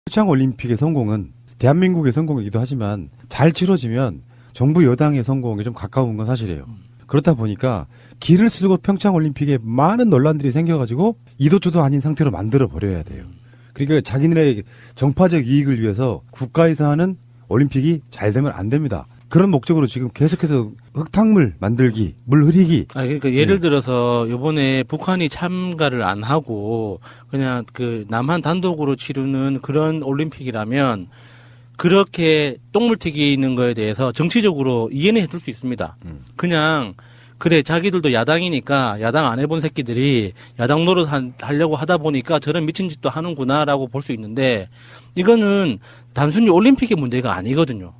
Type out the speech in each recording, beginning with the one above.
평창 올림픽의 성공은 대한민국의 성공이기도 하지만 잘 치러지면 정부 여당의 성공에 좀 가까운 건 사실이에요. 그렇다 보니까 기를 쓰고 평창 올림픽에 많은 논란들이 생겨가지고 이도저도 아닌 상태로 만들어 버려야 돼요. 그러니까 자기네의 정파적 이익을 위해서 국가에서 하는 올림픽이 잘 되면 안 됩니다. 그런 목적으로 지금 계속해서 흙탕물 만들기, 물 흐리기. 그러니까 예를 들어서 요번에 북한이 참가를 안 하고 그냥 그 남한 단독으로 치르는 그런 올림픽이라면 그렇게 똥물 튀기는 거에 대해서 정치적으로 이해는 해줄 수 있습니다. 그냥 그래 자기들도 야당이니까 야당 안 해본 새끼들이 야당 노릇 하려고 하다 보니까 저런 미친 짓도 하는구나라고 볼 수 있는데 이거는 단순히 올림픽의 문제가 아니거든요.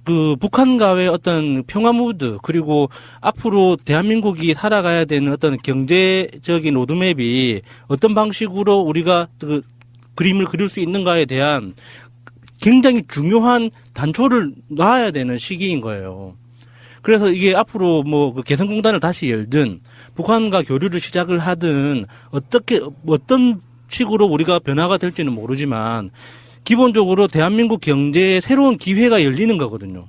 그 북한과의 어떤 평화 무드 그리고 앞으로 대한민국이 살아가야 되는 어떤 경제적인 로드맵이 어떤 방식으로 우리가 그 그림을 그릴 수 있는가에 대한 굉장히 중요한 단초를 놔야 되는 시기인 거예요. 그래서 이게 앞으로 뭐 그 개성공단을 다시 열든 북한과 교류를 시작을 하든 어떤 식으로 우리가 변화가 될지는 모르지만 기본적으로 대한민국 경제에 새로운 기회가 열리는 거거든요.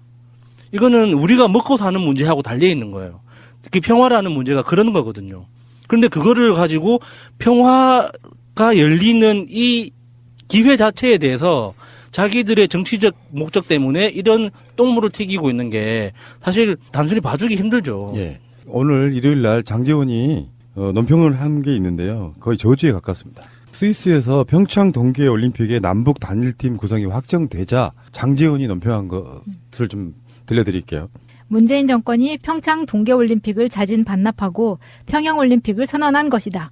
이거는 우리가 먹고 사는 문제하고 달려 있는 거예요. 특히 평화라는 문제가 그런 거거든요. 그런데 그거를 가지고 평화가 열리는 이 기회 자체에 대해서 자기들의 정치적 목적 때문에 이런 똥물을 튀기고 있는 게 사실 단순히 봐주기 힘들죠. 예. 오늘 일요일 날 장제원이 논평을 한 게 있는데요. 거의 저주에 가깝습니다. 스위스에서 평창 동계올림픽의 남북 단일팀 구성이 확정되자 장제원이 논평한 것을 좀 들려드릴게요. 문재인 정권이 평창 동계올림픽을 자진 반납하고 평양올림픽을 선언한 것이다.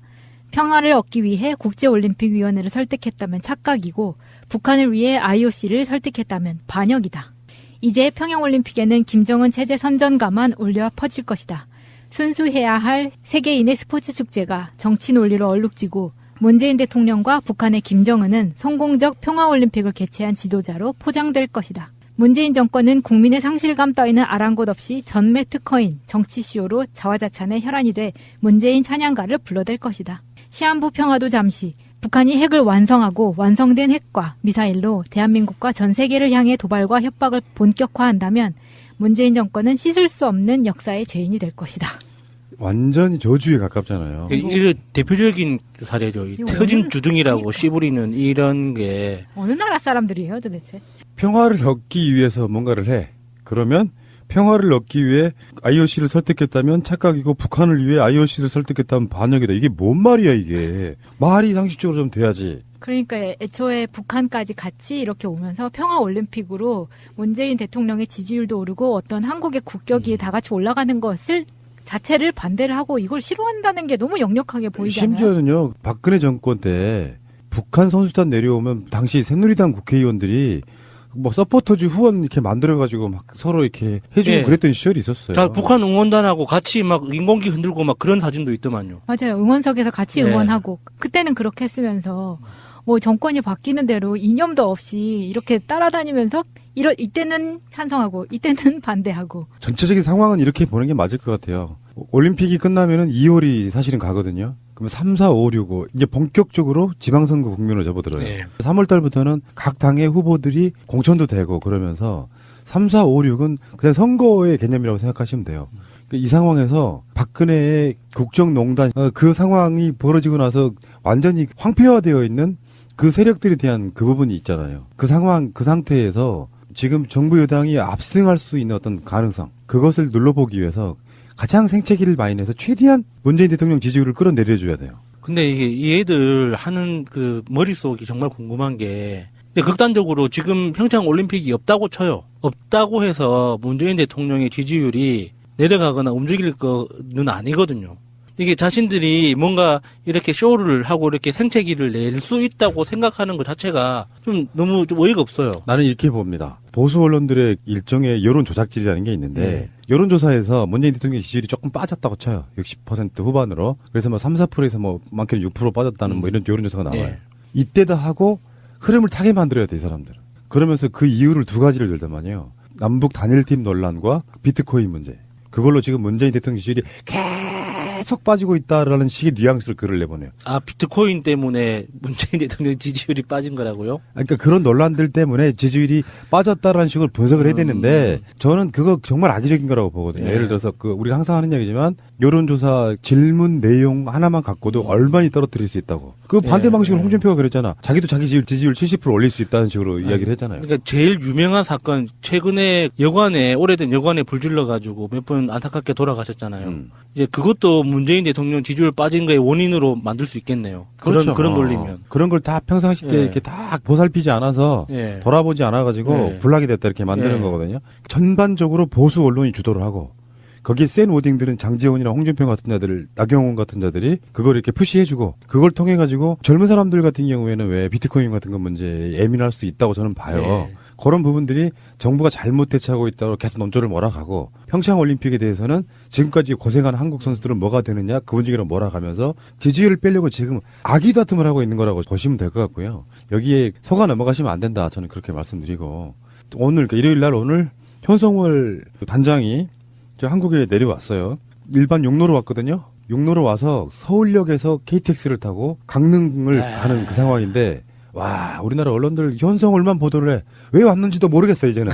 평화를 얻기 위해 국제올림픽위원회를 설득했다면 착각이고 북한을 위해 IOC를 설득했다면 반역이다. 이제 평양올림픽에는 김정은 체제 선전가만 울려 퍼질 것이다. 순수해야 할 세계인의 스포츠 축제가 정치 논리로 얼룩지고 문재인 대통령과 북한의 김정은은 성공적 평화올림픽을 개최한 지도자로 포장될 것이다. 문재인 정권은 국민의 상실감 따위는 아랑곳 없이 전매 특허인 정치시효로 자화자찬의 혈안이 돼 문재인 찬양가를 불러댈 것이다. 시한부 평화도 잠시 북한이 핵을 완성하고 완성된 핵과 미사일로 대한민국과 전 세계를 향해 도발과 협박을 본격화한다면 문재인 정권은 씻을 수 없는 역사의 죄인이 될 것이다. 완전히 저주에 가깝잖아요. 이 대표적인 사례죠. 이 터진 주둥이라고 그러니까. 씨부리는 이런 게 어느 나라 사람들이에요 도대체? 평화를 얻기 위해서 뭔가를 해. 그러면 평화를 얻기 위해 IOC를 설득했다면 착각이고 북한을 위해 IOC를 설득했다면 반역이다. 이게 뭔 말이야 이게. 말이 상식적으로 좀 돼야지. 그러니까 애초에 북한까지 같이 이렇게 오면서 평화올림픽으로 문재인 대통령의 지지율도 오르고 어떤 한국의 국격이 다 같이 올라가는 것을 자체를 반대를 하고 이걸 싫어한다는 게 너무 역력하게 보이잖아요. 심지어는요. 박근혜 정권 때 북한 선수단 내려오면 당시 새누리당 국회의원들이 뭐 서포터즈 후원 이렇게 만들어가지고 막 서로 이렇게 해주고 예. 그랬던 시절이 있었어요. 자, 북한 응원단하고 같이 막 인공기 흔들고 막 그런 사진도 있더만요. 맞아요. 응원석에서 같이 네. 응원하고 그때는 그렇게 했으면서 뭐 정권이 바뀌는 대로 이념도 없이 이렇게 따라다니면서 이때는 찬성하고 이때는 반대하고. 전체적인 상황은 이렇게 보는 게 맞을 것 같아요. 올림픽이 끝나면은 2월이 사실은 가거든요. 그러면 3, 4, 5, 6, 5 이제 본격적으로 지방선거 국면으로 접어들어요. 네. 3월 달부터는 각 당의 후보들이 공천도 되고 그러면서 3, 4, 5, 6은 그냥 선거의 개념이라고 생각하시면 돼요. 이 상황에서 박근혜의 국정농단 그 상황이 벌어지고 나서 완전히 황폐화되어 있는 그 세력들에 대한 그 부분이 있잖아요. 그 상황, 그 상태에서 지금 정부 여당이 압승할 수 있는 어떤 가능성, 그것을 눌러보기 위해서 가장 생채기를 많이 내서 최대한 문재인 대통령 지지율을 끌어내려줘야 돼요. 근데 이게 이 애들 하는 그 머릿속이 정말 궁금한 게 근데 극단적으로 지금 평창 올림픽이 없다고 쳐요. 없다고 해서 문재인 대통령의 지지율이 내려가거나 움직일 거는 아니거든요. 이게 자신들이 뭔가 이렇게 쇼를 하고 이렇게 생채기를 낼 수 있다고 생각하는 것 자체가 좀 너무 좀 어이가 없어요. 나는 이렇게 봅니다. 보수 언론들의 일종의 여론 조작질이라는 게 있는데 네. 여론조사에서 문재인 대통령의 지지율이 조금 빠졌다고 쳐요. 60% 후반으로. 그래서 뭐 3, 4%에서 뭐 많게는 6% 빠졌다는 뭐 이런 여론조사가 나와요. 네. 이때다 하고 흐름을 타게 만들어야 돼, 이 사람들은. 그러면서 그 이유를 두 가지를 들단 말이에요. 남북 단일팀 논란과 비트코인 문제. 그걸로 지금 문재인 대통령 지지율이 계속 빠지고 있다라는 식의 뉘앙스로 글을 내보내요. 아, 비트코인 때문에 문재인 대통령 지지율이 빠진 거라고요? 그러니까 그런 논란들 때문에 지지율이 빠졌다라는 식으로 분석을 해야 되는데 저는 그거 정말 악의적인 거라고 보거든요. 네. 예를 들어서 우리가 항상 하는 얘기지만 여론조사 질문 내용 하나만 갖고도 얼마나 떨어뜨릴 수 있다고. 그 반대 네. 방식으로 홍준표가 그랬잖아. 자기도 자기 지지율 70% 올릴 수 있다는 식으로 이야기를 했잖아요. 그러니까 제일 유명한 사건, 최근에 오래된 여관에 불 질러가지고 몇 분 안타깝게 돌아가셨잖아요. 이제 그것도 문재인 대통령 지지율 빠진 거의 원인으로 만들 수 있겠네요. 그렇죠. 그런 논리면. 그런 걸 다 평상시 때 예. 이렇게 다 보살피지 않아서 예. 돌아보지 않아가지고 예. 불락이 됐다 이렇게 만드는 예. 거거든요. 전반적으로 보수 언론이 주도를 하고 거기에 센 워딩들은 장제원이나 홍준표 같은 자들, 나경원 같은 자들이 그걸 이렇게 푸시해주고 그걸 통해 가지고 젊은 사람들 같은 경우에는 왜 비트코인 같은 거 문제에 예민할 수 있다고 저는 봐요. 예. 그런 부분들이 정부가 잘못 대처하고 있다고 계속 논조를 몰아가고 평창 올림픽에 대해서는 지금까지 고생한 한국 선수들은 뭐가 되느냐 그 분위기로 몰아가면서 지지율을 빼려고 지금 악의 다툼을 하고 있는 거라고 보시면 될 것 같고요. 여기에 속아 넘어가시면 안 된다. 저는 그렇게 말씀드리고 오늘 그러니까 일요일 날 오늘 현성월 단장이 저 한국에 내려왔어요. 일반 용로로 왔거든요. 용로로 와서 서울역에서 KTX를 타고 강릉을 가는 그 상황인데 와 우리나라 언론들 현성월만 보도를 해. 왜 왔는지도 모르겠어요 이제는.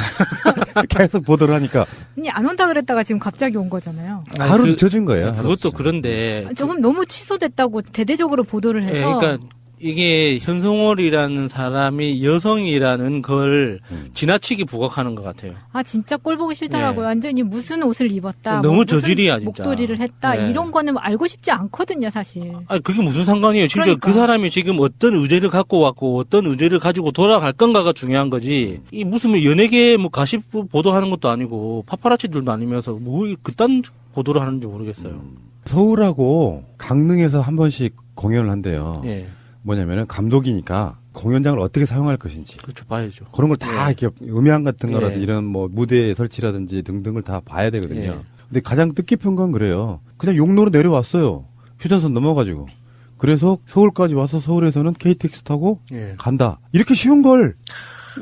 계속 보도를 하니까 아니 안 온다 그랬다가 지금 갑자기 온 거잖아요. 하루 늦춰진 거예요. 하루 그것도 늦춰진 그런데. 조금 너무 취소됐다고 대대적으로 보도를 예, 해서 그러니까 이게 현성월이라는 사람이 여성이라는 걸 지나치게 부각하는 것 같아요. 아 진짜 꼴 보기 싫더라고요. 네. 완전히 무슨 옷을 입었다. 너무 무슨 저질이야, 진짜. 목도리를 했다. 네. 이런 거는 알고 싶지 않거든요, 사실. 아니, 그게 무슨 상관이에요. 진짜 그러니까. 그 사람이 지금 어떤 의제를 갖고 왔고 어떤 의제를 가지고 돌아갈 건가가 중요한 거지. 이 무슨 연예계 뭐 가십 보도하는 것도 아니고 파파라치들도 아니면서 뭐 그딴 보도를 하는지 모르겠어요. 서울하고 강릉에서 한 번씩 공연을 한대요. 예. 뭐냐면은 감독이니까 공연장을 어떻게 사용할 것인지 그렇죠. 봐야죠. 그런 걸 다 이렇게 음향 같은 거라든지 예. 이런 뭐 무대 설치라든지 등등을 다 봐야 되거든요. 예. 근데 가장 뜻깊은 건 그래요. 그냥 용로로 내려왔어요. 휴전선 넘어가지고. 그래서 서울까지 와서 서울에서는 KTX 타고 예. 간다. 이렇게 쉬운 걸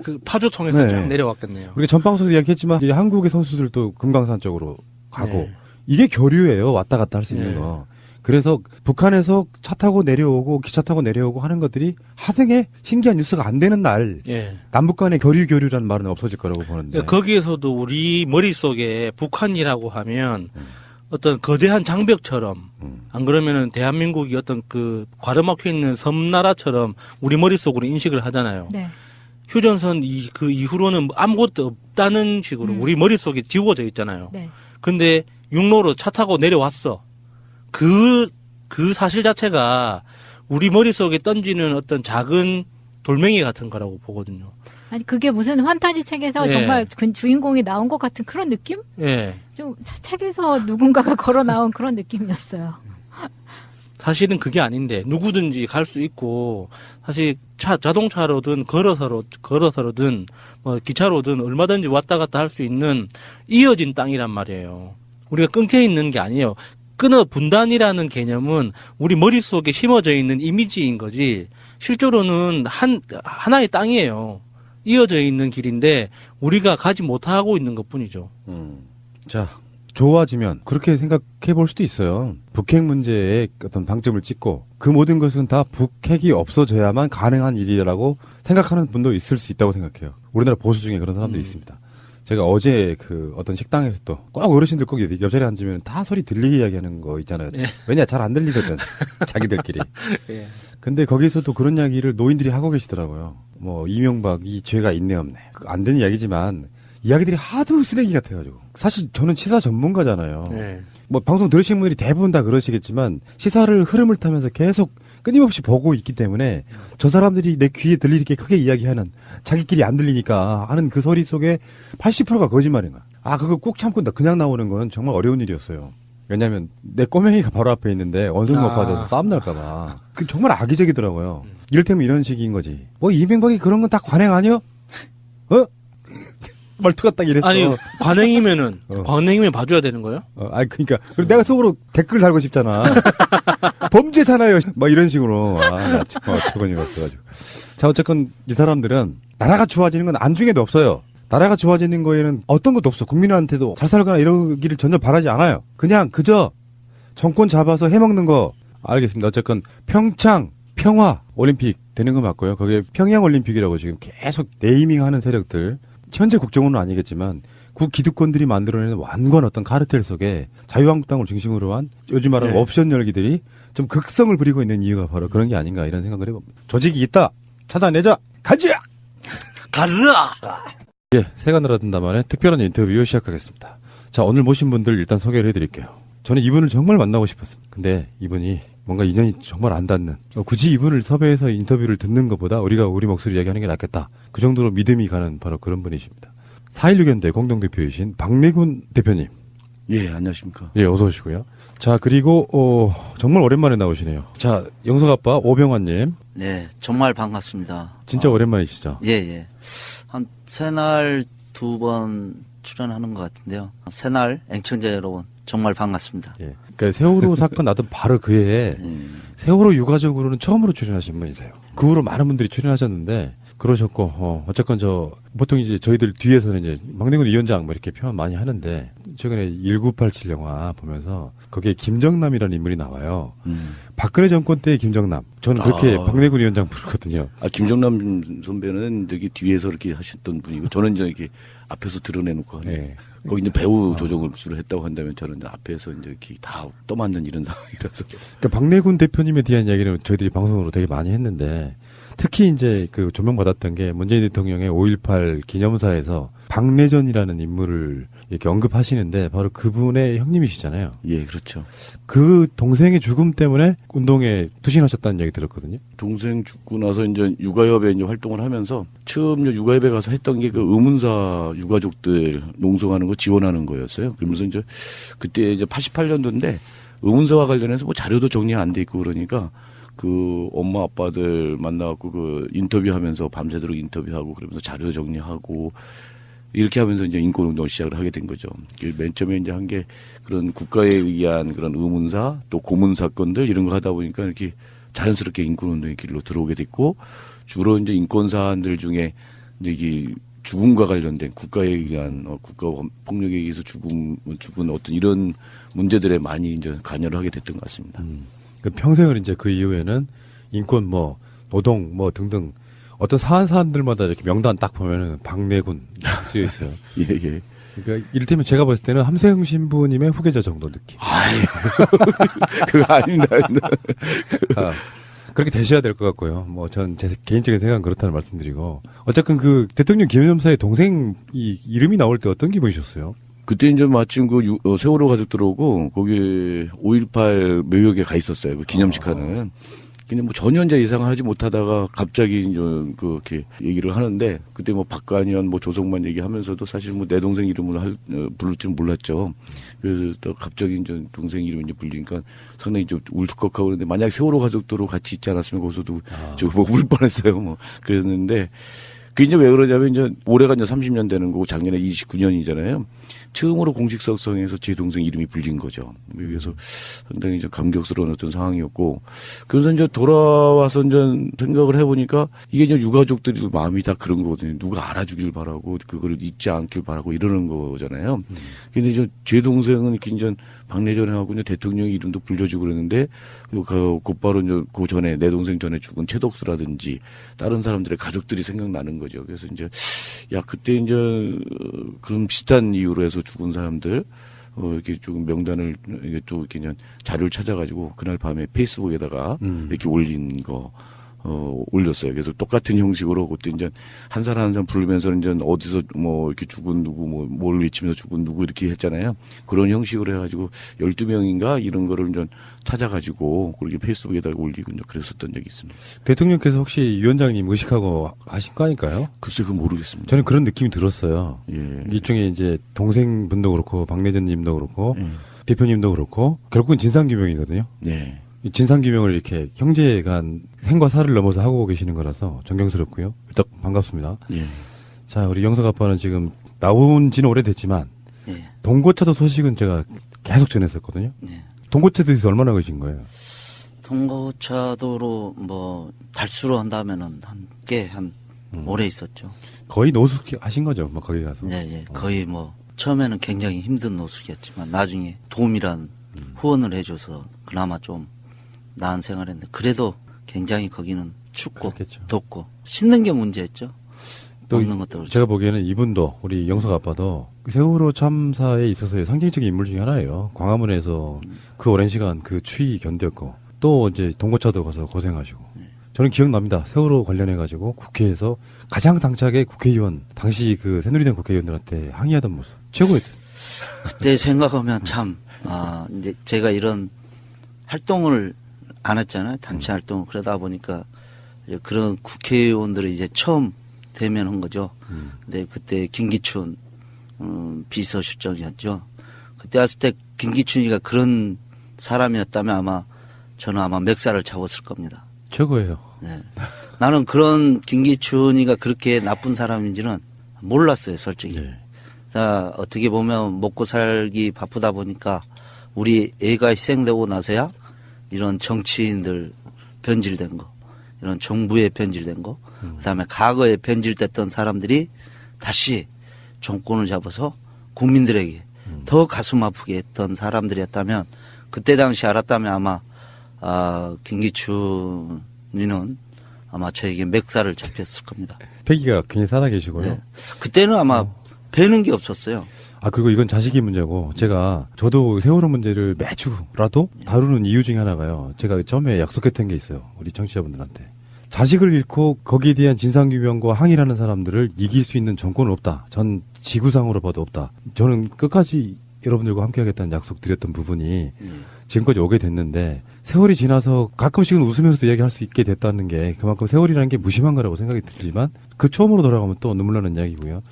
그 파주 통해서 네. 쫙 내려왔겠네요. 우리가 전방송에서 이야기했지만 이제 한국의 선수들도 금강산 쪽으로 가고 네. 이게 교류예요. 왔다 갔다 할 수 있는 네. 거. 그래서 북한에서 차 타고 내려오고 기차 타고 내려오고 하는 것들이 하등의 신기한 뉴스가 안 되는 날 예. 남북 간의 교류라는 말은 없어질 거라고 보는데. 그러니까 거기에서도 우리 머릿속에 북한이라고 하면 어떤 거대한 장벽처럼 안 그러면은 대한민국이 어떤 그 과르막혀 있는 섬나라처럼 우리 머릿속으로 인식을 하잖아요. 네. 휴전선 그 이후로는 아무것도 없다는 식으로 우리 머릿속에 지워져 있잖아요. 네. 근데 육로로 차 타고 내려왔어. 그 사실 자체가 우리 머릿속에 던지는 어떤 작은 돌멩이 같은 거라고 보거든요. 아니 그게 무슨 환타지 책에서 예. 정말 그 주인공이 나온 것 같은 그런 느낌? 예. 좀 책에서 누군가가 걸어 나온 그런 느낌이었어요. 사실은 그게 아닌데 누구든지 갈 수 있고 사실 자동차로든 걸어서로든 뭐 기차로든 얼마든지 왔다 갔다 할 수 있는 이어진 땅이란 말이에요. 우리가 끊겨 있는 게 아니에요. 끊어 분단이라는 개념은 우리 머릿속에 심어져 있는 이미지인 거지 실제로는 하나의 땅이에요. 이어져 있는 길인데 우리가 가지 못하고 있는 것뿐이죠. 자, 좋아지면 그렇게 생각해 볼 수도 있어요. 북핵 문제에 어떤 방점을 찍고 그 모든 것은 다 북핵이 없어져야만 가능한 일이라고 생각하는 분도 있을 수 있다고 생각해요. 우리나라 보수 중에 그런 사람도 있습니다. 제가 어제 그 어떤 식당에서 또 꼭 어르신들 꼭 옆자리에 앉으면 다 소리 들리게 이야기하는 거 있잖아요. 네. 왜냐 잘 안 들리거든. 자기들끼리. 예. 근데 거기서도 그런 이야기를 노인들이 하고 계시더라고요. 뭐 이명박이 죄가 있네 없네. 안 되는 이야기지만 이야기들이 하도 쓰레기 같아가지고. 사실 저는 시사 전문가잖아요. 예. 뭐 방송 들으신 분들이 대부분 다 그러시겠지만 시사를 흐름을 타면서 계속 끊임없이 보고 있기 때문에 저 사람들이 내 귀에 들리게 크게 이야기하는 자기끼리 안 들리니까 하는 그 소리 속에 80%가 거짓말인 거야. 아 그거 꾹 참고 그냥 나오는 건 정말 어려운 일이었어요. 왜냐면 내 꼬맹이가 바로 앞에 있는데 원숭이 높아져서 싸움 날까봐. 그 정말 악의적이더라고요. 이를테면 이런 식인 거지. 뭐 이명박이 그런 건 다 관행 아니요? 어? 말투가 딱 이랬어. 아니 관행이면은 어. 관행이면 봐줘야 되는 거예요? 아니 그러니까 그리고 내가 속으로 댓글 달고 싶잖아. 범죄잖아요. 막 이런 식으로. 나 저건 이었어가지고. 자 어쨌건 이 사람들은 나라가 좋아지는 건 안중에도 없어요. 나라가 좋아지는 거에는 어떤 것도 없어. 국민한테도 잘 살거나 이러기를 전혀 바라지 않아요. 그냥 그저 정권 잡아서 해먹는 거 알겠습니다. 어쨌건 평창 평화 올림픽 되는 거 맞고요. 거기에 평양 올림픽이라고 지금 계속 네이밍하는 세력들, 현재 국정원은 아니겠지만 국기득권들이 만들어내는 완관 어떤 카르텔 속에 자유한국당을 중심으로 한 요즘 말하는 네. 옵션 열기들이 좀 극성을 부리고 있는 이유가 바로 그런 게 아닌가 이런 생각을 해봅니다. 조직이 있다. 찾아내자. 가자. 가즈아! 예, 새가 날아든다만의 특별한 인터뷰 시작하겠습니다. 자, 오늘 모신 분들 일단 소개를 해드릴게요. 저는 이분을 정말 만나고 싶었습니다. 근데 이분이 뭔가 인연이 정말 안 닿는, 굳이 이분을 섭외해서 인터뷰를 듣는 것보다 우리가 우리 목소리 이야기하는 게 낫겠다. 그 정도로 믿음이 가는 바로 그런 분이십니다. 4.16연대 공동대표이신 박내군 대표님. 예, 안녕하십니까. 예, 어서 오시고요. 자, 그리고 정말 오랜만에 나오시네요. 자, 영석 아빠 오병환님. 네, 정말 반갑습니다. 진짜 오랜만이시죠? 예, 예. 한 새날 2번 출연하는 것 같은데요. 새날 앵청자 여러분, 정말 반갑습니다. 예. 그러니까 세월호 사건 나던 바로 그 해에 세월호 유가족으로는 처음으로 출연하신 분이세요. 그 후로 많은 분들이 출연하셨는데 그러셨고 어쨌건 보통 이제 저희들 뒤에서는 이제 막내군 위원장 뭐 이렇게 표현 많이 하는데 최근에 1987 영화 보면서 거기에 김정남이라는 인물이 나와요. 박근혜 정권 때의 김정남. 저는 그렇게 박내군 위원장 부르거든요. 김정남 선배는 여기 뒤에서 이렇게 하셨던 분이고, 저는 이제 이렇게 앞에서 드러내놓고 하는. 예. 거기 이제 배우 조정을 주로 했다고 한다면 저는 이제 앞에서 이제 이렇게 다 떠맞는 이런 상황이라서. 그러니까 박내군 대표님에 대한 이야기는 저희들이 방송으로 되게 많이 했는데 특히 이제 그 조명받았던 게 문재인 대통령의 5.18 기념사에서 박내전이라는 인물을 이렇게 언급하시는데 바로 그분의 형님이시잖아요. 예, 그렇죠. 그 동생의 죽음 때문에 운동에 투신하셨다는 얘기 들었거든요. 동생 죽고 나서 이제 육아협에 이제 활동을 하면서 처음 이제 육아협에 가서 했던 게 그 의문사 유가족들 농성하는 거 지원하는 거였어요. 그러면서 이제 그때 이제 88년도인데 의문사와 관련해서 뭐 자료도 정리 안 돼 있고 그러니까 그 엄마 아빠들 만나갖고 그 인터뷰하면서 밤새도록 인터뷰하고 그러면서 자료 정리하고 이렇게 하면서 이제 인권운동을 시작을 하게 된 거죠. 맨 처음에 이제 한 게 그런 국가에 의한 그런 의문사 또 고문 사건들 이런 거 하다 보니까 이렇게 자연스럽게 인권운동의 길로 들어오게 됐고 주로 이제 인권 사안들 중에 이제 이게 죽음과 관련된 국가에 의한 국가 폭력에 의해서 죽은 어떤 이런 문제들에 많이 이제 관여를 하게 됐던 것 같습니다. 그 평생을 이제 그 이후에는 인권 뭐 노동 뭐 등등 어떤 사안들마다 이렇게 명단 딱 보면은 박내군 쓰여 있어요. 예, 예. 그러니까 이를테면 제가 봤을 때는 함세흥 신부님의 후계자 정도 느낌. 아이, 그거 아닙니다. 아, 그렇게 되셔야 될 것 같고요. 뭐 전 제 개인적인 생각은 그렇다는 말씀드리고 어쨌든 그 대통령 기념사의 동생 이름이 나올 때 어떤 기분이셨어요? 그때 이제 마침 그 세월호 가족들 오고 거기 5.18 묘역에 가 있었어요. 그 기념식 하는. 근데 뭐 전혀 이제 예상을 하지 못하다가 갑자기 이제 그렇게 얘기를 하는데 그때 뭐 박관현 뭐 조성만 얘기하면서도 사실 뭐 내 동생 이름을 부를 줄 몰랐죠. 그래서 또 갑자기 이제 동생 이름이 이제 불리니까 상당히 좀 울컥하고 그러는데 만약 세월호 가족들로 같이 있지 않았으면 거기서도 저 뭐 울 뻔했어요. 뭐 그랬는데 그게 이제 왜 그러냐면 이제 올해가 이제 30년 되는 거고 작년에 29년이잖아요. 처음으로 공식 석상에서 제 동생 이름이 불린 거죠. 그래서 상당히 좀 감격스러운 어떤 상황이었고, 그래서 이제 돌아와서 이제 생각을 해보니까 이게 이제 유가족들이 마음이 다 그런 거거든요. 누가 알아주길 바라고 그거를 잊지 않길 바라고 이러는 거잖아요. 근데 이제 제 동생은 이렇게 이제 박내전하고 이제 대통령 이름도 불려주고 그러는데 곧바로 이제 그 전에 내 동생 전에 죽은 최덕수라든지 다른 사람들의 가족들이 생각나는 거죠. 그래서 이제 야 그때 이제 그런 비슷한 이유로 해서 죽은 사람들 이렇게 조금 명단을 이게 또 이렇게 그냥 자료를 찾아가지고 그날 밤에 페이스북에다가 이렇게 올린 거. 올렸어요. 그래서 똑같은 형식으로 그때 이제 한 사람 한 사람 부르면서 이제 어디서 뭐 이렇게 죽은 누구 뭘 외치면서 죽은 누구 이렇게 했잖아요. 그런 형식으로 해가지고 12명인가 이런 거를 이제 찾아가지고 그렇게 페이스북에다가 올리고 이제 그랬었던 적이 있습니다. 대통령께서 혹시 위원장님 의식하고 하신 거 아닐까요? 글쎄 그건 모르겠습니다. 저는 그런 느낌이 들었어요. 예. 일종의 이제 동생분도 그렇고 박내전님도 그렇고 대표님도 그렇고 결국은 진상규명이거든요. 네. 진상규명을 이렇게 형제간 생과 사를 넘어서 하고 계시는 거라서 존경스럽고요. 일단 반갑습니다. 예. 자, 우리 영석 아빠는 지금 나온 지는 오래됐지만 예. 동고차도 소식은 제가 계속 전했었거든요. 네. 동고차도에서 얼마나 계신 거예요? 동고차도로 뭐 달수로 한다면은 한 오래 있었죠. 거의 노숙 하신 거죠, 뭐 거기 가서. 예, 예. 거의 뭐 처음에는 굉장히 힘든 노숙이었지만 나중에 도움이란 후원을 해줘서 그나마 좀 나은 생활했는데 그래도 굉장히 거기는 춥고 그렇겠죠. 덥고 씻는 게 문제였죠. 또 먹는 것도 그렇죠. 제가 보기에는 이분도 우리 영석 아빠도 세월호 참사에 있어서의 상징적인 인물 중에 하나예요. 광화문에서 그 오랜 시간 그 추위 견뎠고 또 이제 동거차도 가서 고생하시고 저는 기억납니다. 세월호 관련해가지고 국회에서 가장 당차게 국회의원 당시 그 새누리당 국회의원들한테 항의하던 모습 최고였죠. 그때 생각하면 참 이제 제가 이런 활동을 안 했잖아요. 단체 활동을. 그러다 보니까 이제 그런 국회의원들이 이제 처음 대면한 거죠. 근데 그때 김기춘 비서실장이었죠. 그때 왔을 때 김기춘이가 그런 사람이었다면 저는 아마 멱살을 잡았을 겁니다. 최고예요. 네. 나는 그런 김기춘이가 그렇게 나쁜 사람인지는 몰랐어요, 솔직히. 네. 어떻게 보면 먹고 살기 바쁘다 보니까 우리 애가 희생되고 나서야 이런 정치인들 변질된 거, 이런 정부에 변질된 거, 그다음에 과거에 변질됐던 사람들이 다시 정권을 잡아서 국민들에게 더 가슴 아프게 했던 사람들이었다면 그때 당시 알았다면 아마 김기춘이는 아마 저에게 멱살을 잡혔을 겁니다. 패기가 굉장히 살아계시고요. 네. 그때는 아마 배는 게 없었어요. 그리고 이건 자식이 문제고 저도 세월호 문제를 매주라도 다루는 이유 중에 하나가요. 제가 처음에 약속했던 게 있어요. 우리 청취자분들한테. 자식을 잃고 거기에 대한 진상규명과 항의하는 사람들을 이길 수 있는 정권은 없다. 전 지구상으로 봐도 없다. 저는 끝까지 여러분들과 함께하겠다는 약속 드렸던 부분이 지금까지 오게 됐는데 세월이 지나서 가끔씩은 웃으면서도 이야기할 수 있게 됐다는 게 그만큼 세월이라는 게 무심한 거라고 생각이 들지만 그 처음으로 돌아가면 또 눈물 나는 이야기고요.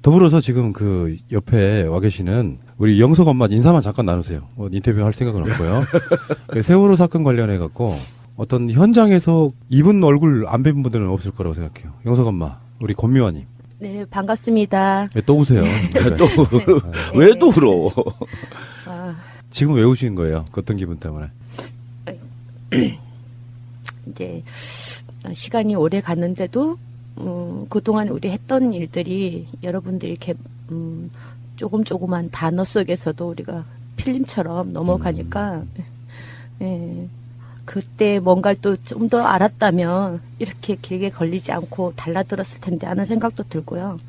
더불어서 지금 그 옆에 와 계시는 우리 영석 엄마 인사만 잠깐 나누세요. 인터뷰 할 생각은 없고요. 세월호 사건 관련해 갖고 어떤 현장에서 입은 얼굴 안 뵌 분들은 없을 거라고 생각해요. 영석 엄마, 우리 권미화님. 네, 반갑습니다. 네, 또 우세요. 왜 또 울어? 지금 왜 우신 거예요? 어떤 기분 때문에? 이제 시간이 오래 갔는데도 그동안 우리 했던 일들이 여러분들이 이렇게 조금만 단어 속에서도 우리가 필름처럼 넘어가니까 예, 그때 뭔가를 또 좀 더 알았다면 이렇게 길게 걸리지 않고 달라들었을 텐데 하는 생각도 들고요.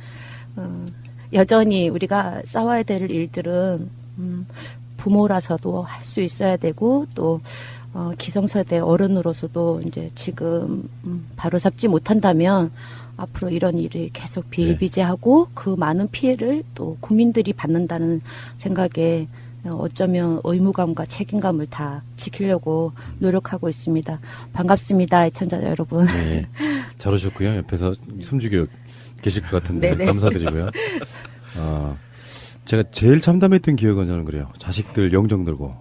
여전히 우리가 싸워야 될 일들은 부모라서도 할 수 있어야 되고 또 기성세대 어른으로서도 이제 지금 바로 잡지 못한다면 앞으로 이런 일이 계속 비일비재하고 그 많은 피해를 또 국민들이 받는다는 생각에 어쩌면 의무감과 책임감을 다 지키려고 노력하고 있습니다. 애청자 여러분. 네, 잘 오셨고요. 옆에서 숨죽여 계실 것 같은데 네네. 감사드리고요. 제가 제일 참담했던 기억은 저는 그래요. 자식들 영정 들고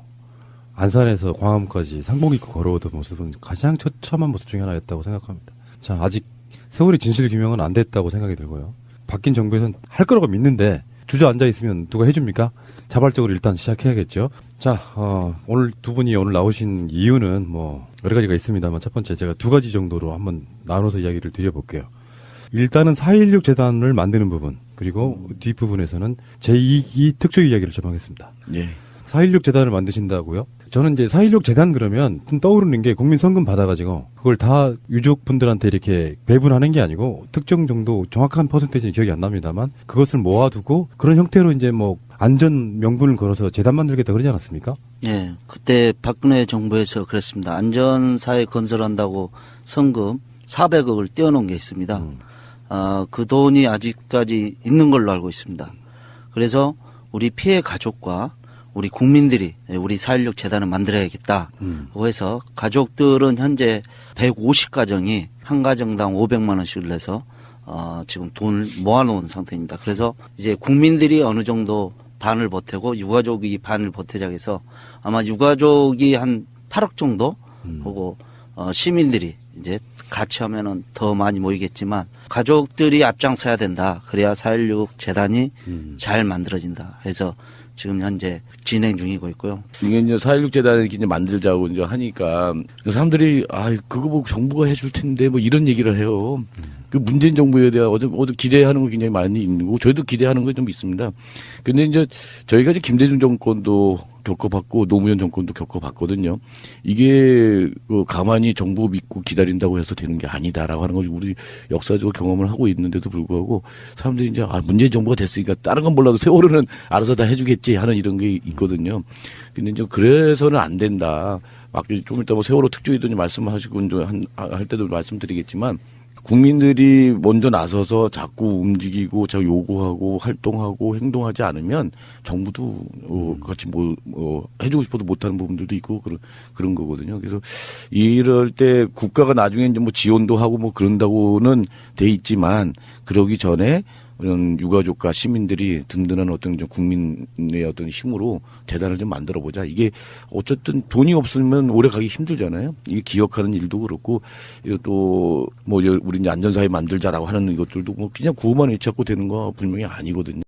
안산에서 광화문까지 상복 입고 걸어오던 모습은 가장 처참한 모습 중에 하나였다고 생각합니다. 자, 아직 세월의 진실 규명은 안 됐다고 생각이 들고요. 바뀐 정부에서는 할 거라고 믿는데 주저앉아 있으면 누가 해줍니까? 자발적으로 일단 시작해야겠죠. 자, 오늘 두 분이 오늘 나오신 이유는 뭐 여러 가지가 있습니다만 첫 번째 제가 두 가지 정도로 한번 나눠서 이야기를 드려볼게요. 일단은 4.16 재단을 만드는 부분 그리고 뒷부분에서는 제2기 특조 이야기를 좀 하겠습니다. 예. 4.16 재단을 만드신다고요? 저는 이제 4.16 재단 그러면 좀 떠오르는 게 국민 성금 받아가지고 그걸 다 유족분들한테 이렇게 배분하는 게 아니고 특정 정도 정확한 퍼센테이지는 기억이 안 납니다만 그것을 모아두고 그런 형태로 이제 뭐 안전 명분을 걸어서 재단 만들겠다 그러지 않았습니까? 예, 그때 박근혜 정부에서 그랬습니다. 안전사회 건설한다고 성금 400억을 떼어놓은 게 있습니다. 그 돈이 아직까지 있는 걸로 알고 있습니다. 그래서 우리 피해 가족과 우리 국민들이 우리 4.16 재단을 만들어야겠다고 해서 가족들은 현재 150가정이 한 가정당 500만 원씩을 내서 지금 돈을 모아놓은 상태입니다. 그래서 이제 국민들이 어느 정도 반을 보태고 유가족이 반을 보태자 해서 아마 유가족이 한 8억 정도 하고 시민들이 이제 같이 하면은 더 많이 모이겠지만 가족들이 앞장서야 된다. 그래야 4.16 재단이 잘 만들어진다. 해서 지금 현재 진행 중이고 있고요. 이게 이제 4.16 재단을 이제 만들자고 이제 하니까 사람들이 그거 보고 정부가 해줄 텐데 뭐 이런 얘기를 해요. 그 문재인 정부에 대한 어제 기대하는 거 굉장히 많이 있는 거고 저희도 기대하는 거 좀 있습니다. 근데 이제 저희가 이제 김대중 정권도 겪어봤고 노무현 정권도 겪어봤거든요. 이게 그 가만히 정부 믿고 기다린다고 해서 되는 게 아니다라고 하는 걸 우리 역사적으로 경험을 하고 있는데도 불구하고 사람들이 이제 문재인 정부가 됐으니까 다른 건 몰라도 세월호는 알아서 다 해주겠지 하는 이런 게 있거든요. 근데 이제 그래서는 안 된다. 막 좀 이따 뭐 세월호 특조위도 말씀하시고 할 때도 말씀드리겠지만 국민들이 먼저 나서서 자꾸 움직이고 자꾸 요구하고 활동하고 행동하지 않으면 정부도 같이 해주고 싶어도 못하는 부분들도 있고 그런 거거든요. 그래서 이럴 때 국가가 나중에 이제 뭐 지원도 하고 뭐 그런다고는 돼 있지만 그러기 전에 이런 유가족과 시민들이 든든한 어떤 좀 국민의 어떤 힘으로 재단을 좀 만들어 보자. 이게 어쨌든 돈이 없으면 오래 가기 힘들잖아요. 이게 기억하는 일도 그렇고 또 뭐 우리 이제 안전사회 만들자라고 하는 이것들도 뭐 그냥 구호만 외쳤고 되는 거 분명히 아니거든요.